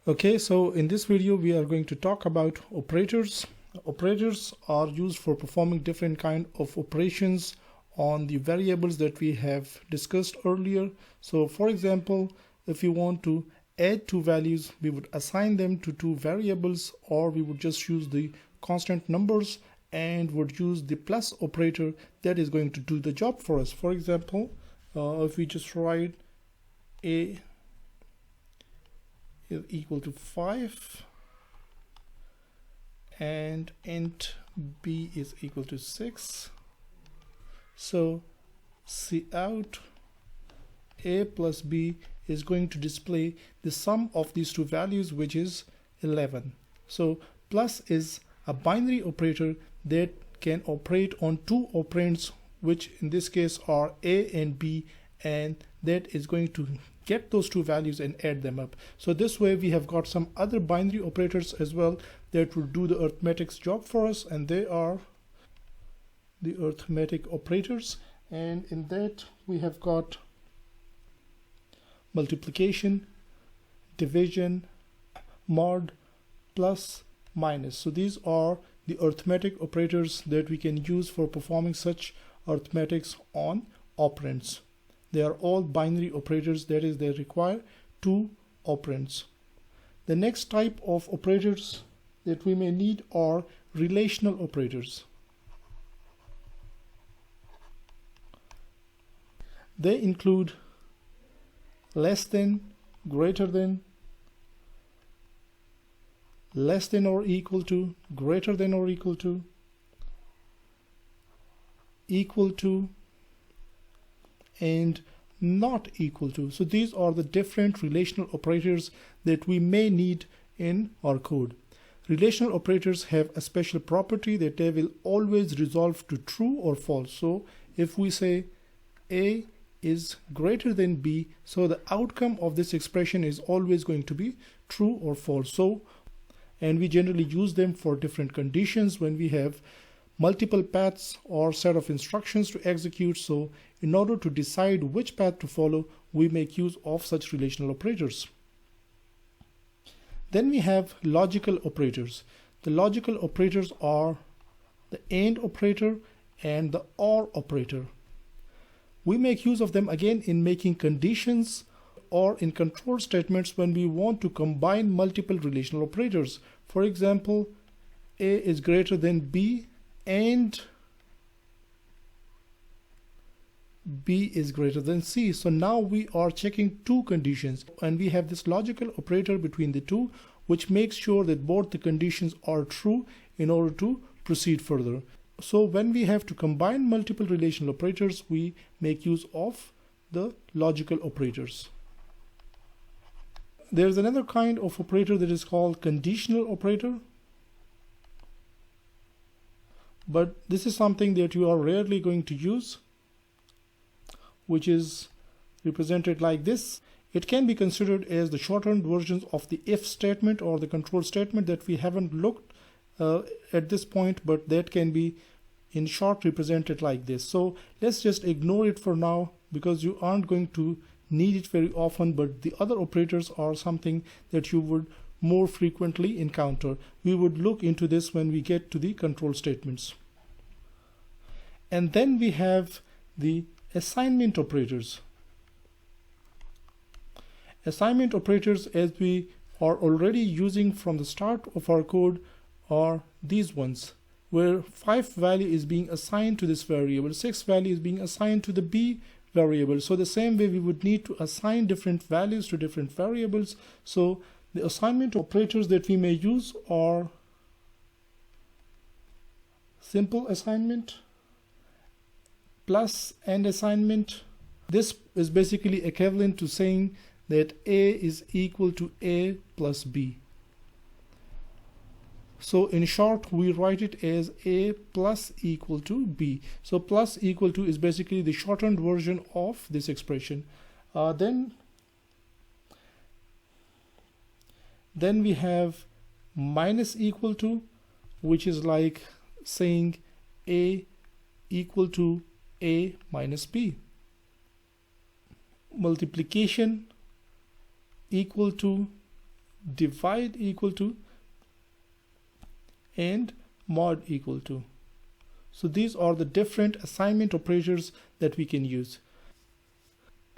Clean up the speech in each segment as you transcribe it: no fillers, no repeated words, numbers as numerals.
Okay, so in this video we are going to talk about operators. Operators are used for performing different kind of operations on the variables that we have discussed earlier. So for example, if you want to add two values, we would assign them to two variables, or we would just use the constant numbers and would use the plus operator that is going to do the job for us. For example, if we just write a is equal to 5 and int b is equal to 6, so cout a plus b is going to display the sum of these two values, which is 11. So plus is a binary operator that can operate on two operands, which in this case are a and b, and that is going to get those two values and add them up. So this way we have got some other binary operators as well that will do the arithmetic job for us, and they are the arithmetic operators. And in that we have got multiplication, division, mod, plus, minus. So these are the arithmetic operators that we can use for performing such arithmetics on operands. They are all binary operators, that is, they require two operands. The next type of operators that we may need are relational operators. They include less than, greater than, less than or equal to, greater than or equal to, and not equal to. So these are the different relational operators that we may need in our code. Relational operators have a special property that they will always resolve to true or false. So if we say a is greater than b, so the outcome of this expression is always going to be true or false. So, and we generally use them for different conditions when we have multiple paths or set of instructions to execute. So in order to decide which path to follow, we make use of such relational operators. Then we have logical operators. The logical operators are the AND operator and the OR operator. We make use of them again in making conditions or in control statements when we want to combine multiple relational operators. For example, A is greater than B and B is greater than C. So now we are checking two conditions, and we have this logical operator between the two, which makes sure that both the conditions are true in order to proceed further. So when we have to combine multiple relational operators, we make use of the logical operators. There's another kind of operator that is called conditional operator, but this is something that you are rarely going to use, which is represented like this. It can be considered as the shortened versions of the if statement or the control statement that we haven't looked at this point, but that can be in short represented like this. So let's just ignore it for now because you aren't going to need it very often, but the other operators are something that you would more frequently encounter. We would look into this when we get to the control statements. And then we have the assignment operators. Assignment operators, as we are already using from the start of our code, are these ones, where 5 value is being assigned to this variable, 6 value is being assigned to the b variable. So the same way we would need to assign different values to different variables. So the assignment operators that we may use are simple assignment, plus and assignment. This is basically equivalent to saying that a is equal to a plus b. So in short, we write it as a plus equal to b. So plus equal to is basically the shortened version of this expression. Then we have minus equal to, which is like saying a equal to a minus b. Multiplication equal to divide equal to, and mod equal to. So these are the different assignment operators that we can use.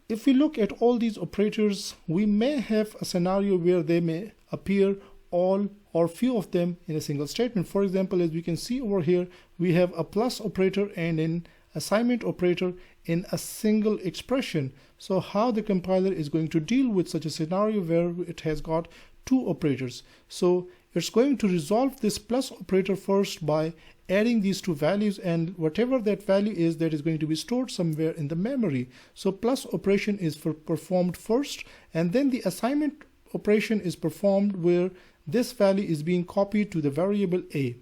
If we look at all these operators, we may have a scenario where they may appear all or few of them in a single statement. For example, as we can see over here, we have a plus operator and an assignment operator in a single expression. So how the compiler is going to deal with such a scenario where it has got two operators? So it's going to resolve this plus operator first by adding these two values, and whatever that value is, that is going to be stored somewhere in the memory. So plus operation is performed first, and then the assignment operation is performed where this value is being copied to the variable a.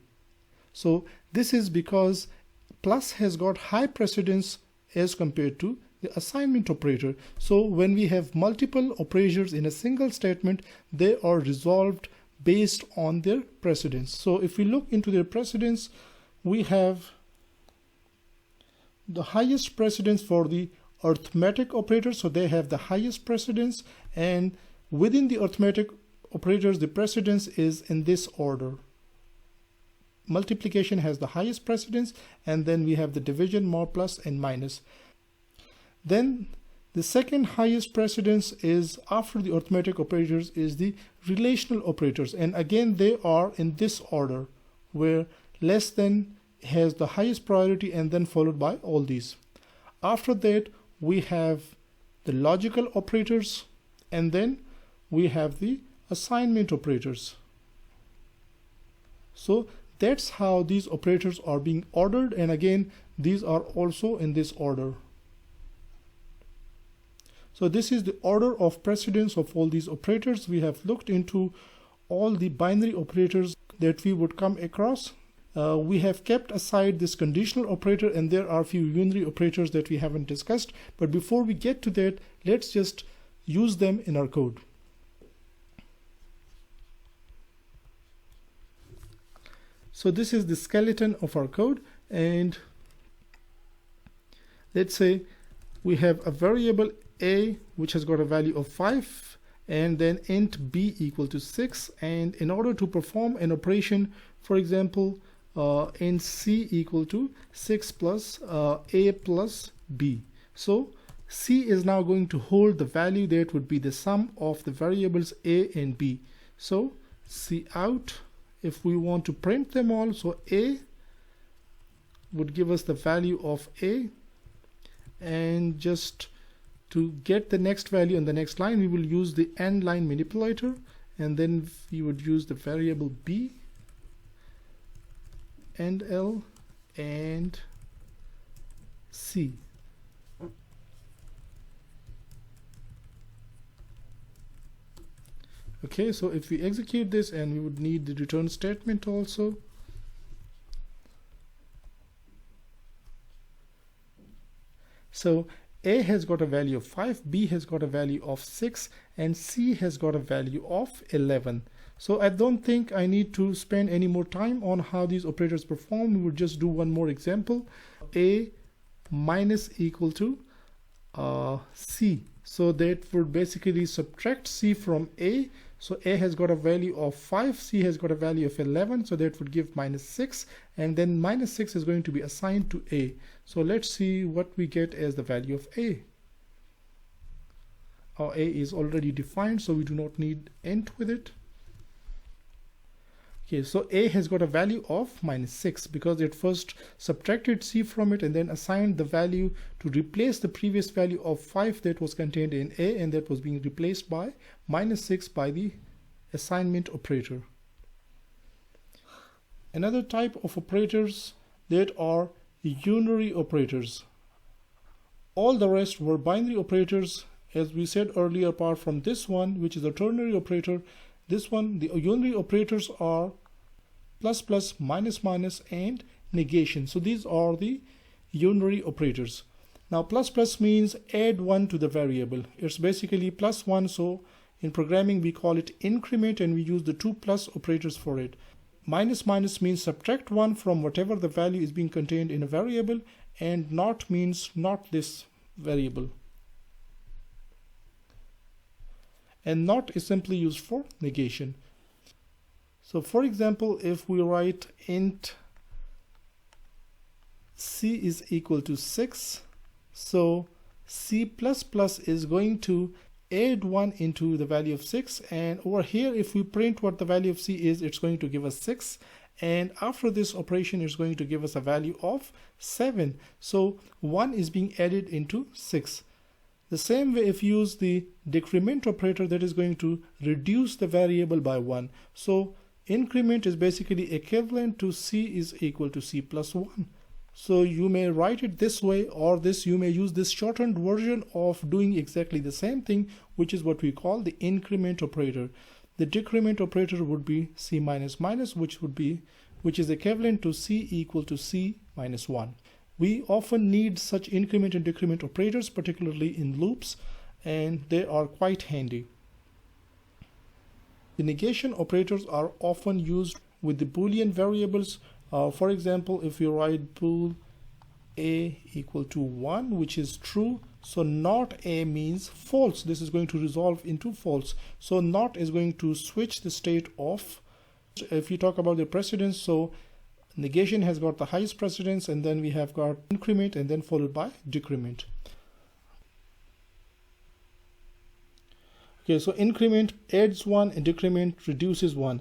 So this is because plus has got high precedence as compared to the assignment operator. So when we have multiple operators in a single statement, they are resolved based on their precedence. So if we look into their precedence, we have the highest precedence for the arithmetic operators. So they have the highest precedence, and within the arithmetic operators, the precedence is in this order. Multiplication has the highest precedence, and then we have the division, more, plus, and minus. Then the second highest precedence is after the arithmetic operators is the relational operators, and again they are in this order where less than has the highest priority and then followed by all these. After that we have the logical operators, and then we have the assignment operators. So that's how these operators are being ordered, and again these are also in this order. So this is the order of precedence of all these operators. We have looked into all the binary operators that we would come across. We have kept aside this conditional operator, and there are a few unary operators that we haven't discussed. But before we get to that, let's just use them in our code. So this is the skeleton of our code, and let's say we have a variable a which has got a value of 5, and then int b equal to 6, and in order to perform an operation, for example, int c equal to 6 plus a plus b. So c is now going to hold the value that would be the sum of the variables a and b. So c out, if we want to print them all, so a would give us the value of a, and just to get the next value on the next line, we will use the end line manipulator, and then we would use the variable b and l and c. Okay, so if we execute this, and we would need the return statement also. So a has got a value of 5, b has got a value of 6, and c has got a value of 11. So I don't think I need to spend any more time on how these operators perform. We will just do one more example. A minus equal to c. So that would basically subtract c from a. So a has got a value of 5, c has got a value of 11, so that would give minus 6, and then minus 6 is going to be assigned to a. So let's see what we get as the value of a. Our a is already defined, so we do not need int with it. Okay, so a has got a value of minus 6 because it first subtracted c from it and then assigned the value to replace the previous value of 5 that was contained in a, and that was being replaced by minus 6 by the assignment operator. Another type of operators that are unary operators. All the rest were binary operators, as we said earlier, apart from this one, which is a ternary operator. This one, the unary operators are plus plus, minus minus, and negation. So these are the unary operators. Now plus plus means add 1 to the variable. It's basically plus 1, so in programming we call it increment, and we use the 2 plus operators for it. Minus minus means subtract 1 from whatever the value is being contained in a variable, and not means not this variable. and not is simply used for negation. So for example, if we write int c is equal to 6, so c++ is going to add 1 into the value of 6, and over here if we print what the value of c is, it's going to give us 6, and after this operation it's going to give us a value of 7. So 1 is being added into 6. The same way, if you use the decrement operator, that is going to reduce the variable by 1. So increment is basically equivalent to c is equal to c plus 1. So you may write it this way, or you may use this shortened version of doing exactly the same thing, which is what we call the increment operator. The decrement operator would be c minus minus, which is equivalent to c equal to c minus 1. We often need such increment and decrement operators, particularly in loops, and they are quite handy. The negation operators are often used with the Boolean variables. For example, if you write bool a equal to 1, which is true, so not a means false. This is going to resolve into false. So not is going to switch the state of. If you talk about the precedence, so negation has got the highest precedence, and then we have got increment and then followed by decrement. Okay, so increment adds 1 and decrement reduces 1.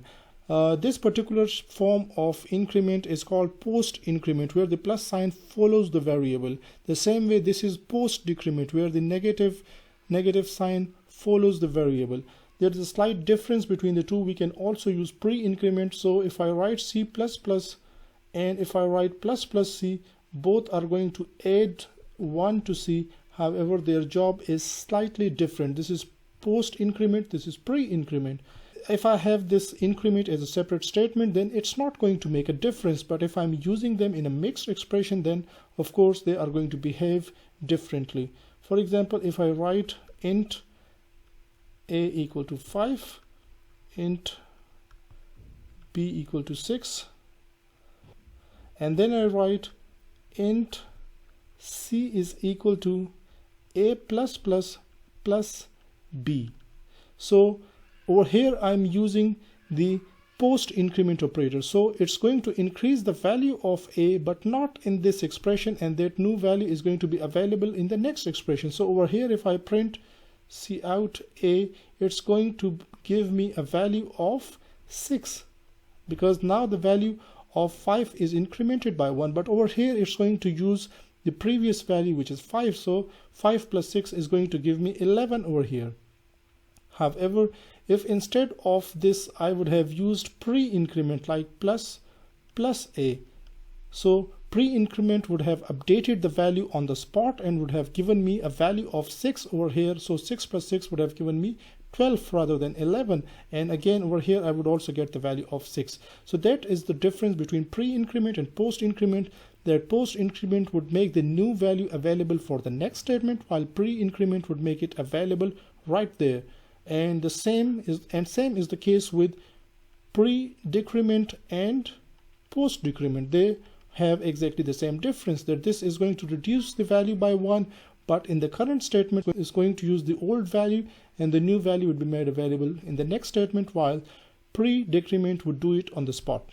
This particular form of increment is called post increment, where the plus sign follows the variable. The same way this is post decrement, where the negative sign follows the variable. There is a slight difference between the two. We can also use pre-increment. So if I write c++ and if I write ++c, both are going to add 1 to c. However, their job is slightly different. This is post increment, this is pre-increment. If I have this increment as a separate statement, then it's not going to make a difference. But if I'm using them in a mixed expression, then of course they are going to behave differently. For example, if I write int a equal to 5, int b equal to 6, and then I write int c is equal to a plus b. So over here I'm using the post increment operator. So it's going to increase the value of a, but not in this expression, and that new value is going to be available in the next expression. So over here, if I print cout a, it's going to give me a value of 6, because now the value of 5 is incremented by 1, but over here it's going to use the previous value, which is 5. So 5 plus 6 is going to give me 11 over here. However, if instead of this I would have used pre-increment like plus a, so pre-increment would have updated the value on the spot and would have given me a value of 6 over here. So 6 plus 6 would have given me 12 rather than 11, and again over here I would also get the value of 6. So that is the difference between pre-increment and post-increment. That post-increment would make the new value available for the next statement, while pre-increment would make it available right there. And the same is the case with pre-decrement and post-decrement. They have exactly the same difference, that this is going to reduce the value by 1, but in the current statement is going to use the old value, and the new value would be made available in the next statement, while pre-decrement would do it on the spot.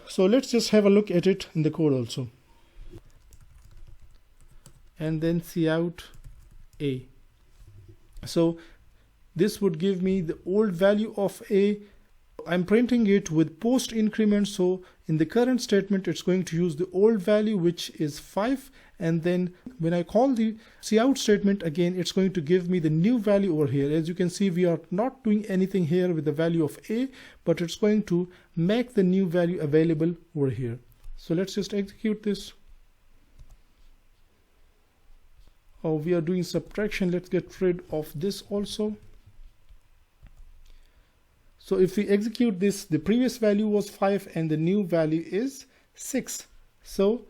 So let's just have a look at it in the code also. And then cout a. So this would give me the old value of a. I'm printing it with post increment, so in the current statement it's going to use the old value, which is 5, and then when I call the cout statement again, it's going to give me the new value over here. As you can see, we are not doing anything here with the value of a, but it's going to make the new value available over here. So let's just execute this. Oh, we are doing subtraction. Let's get rid of this also. So if we execute this, the previous value was 5 and the new value is 6. So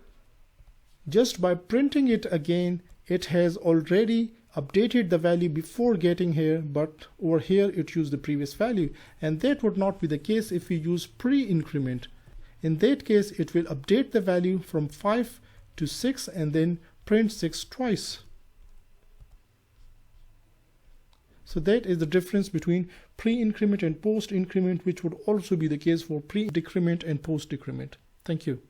just by printing it again, it has already updated the value before getting here, but over here it used the previous value, and that would not be the case if we use pre-increment. In that case, it will update the value from 5 to 6 and then print 6 twice. So that is the difference between pre-increment and post-increment, which would also be the case for pre-decrement and post-decrement. Thank you.